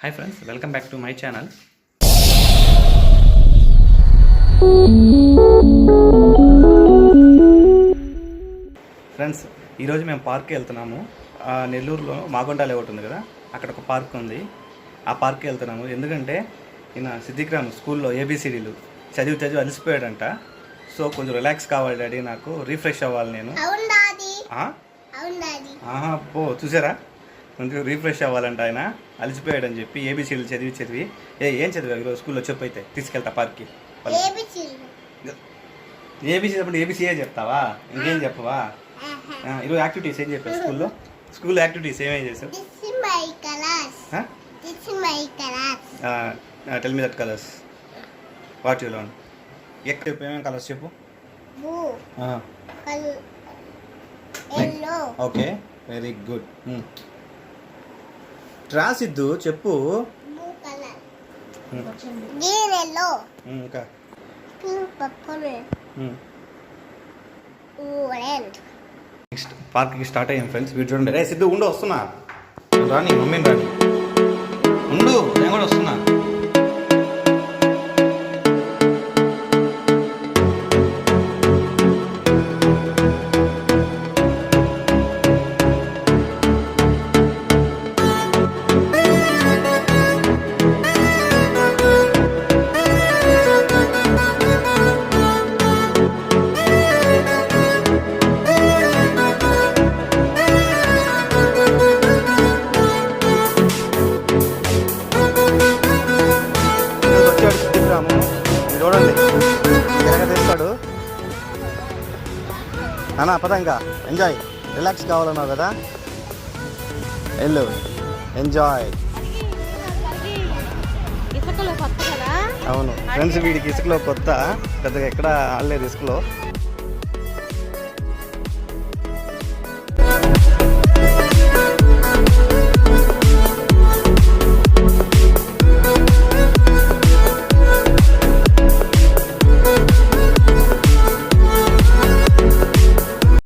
Hi friends, welcome back to my channel. Friends, ఈరోజు మేము పార్క్కి వెళ్తున్నాము. నెల్లూరులో మాగొండాలి ఒకటి ఉంది కదా, అక్కడ ఒక పార్క్ ఉంది. ఆ పార్క్కి వెళ్తున్నాము ఎందుకంటే ఈయన సిద్ధిక్రామ్ స్కూల్లో ఏబిసిడీలు చదివి అలసిపోయాడంట. సో కొంచెం రిలాక్స్ కావాలి డాడీ, నాకు రీఫ్రెష్ అవ్వాలి నేను. పో చూసారా, కొంచెం రీఫ్రెష్ అవ్వాలంట ఆయన, అలసిపోయాడని చెప్పి ఏబిసిడీలు చదివి ఏం చదివా ఈరోజు స్కూల్లో చెప్పు, అయితే తీసుకెళ్తా పార్క్కి. ఏబిసి అంటే ఏబిసిఏ చెప్తావా, ఇంకేం చెప్పవా? ఈరోజు యాక్టివిటీస్ ఏం చెప్పావు స్కూల్లో యాక్టివిటీస్ ఏమేం చేసావు? Tell me that colours, what you learn. చెప్పు, ఏమేమి కలర్స్ చెప్పు. Okay, very good. రాసిద్దు చెప్పు. ఇంకా నెక్స్ట్ పార్క్కి స్టార్ట్ అయ్యాం ఫ్రెండ్స్. వీడు చూడండి. రే సిద్ధు ఉండు, వస్తున్నా. రాని మమ్మీని రాని, ఉండు, నేను కూడా వస్తున్నా. చూడండి, తెస్తాడు అన్నా. పదంగా ఎంజాయ్, రిలాక్స్ కావాలన్నావు కదా, వెళ్ళు, ఎంజాయ్. అవును ఫ్రెండ్స్, వీడికి ఇసుకలో కొత్త, పెద్దగా ఎక్కడ ఆడలేదు ఇసుకలో.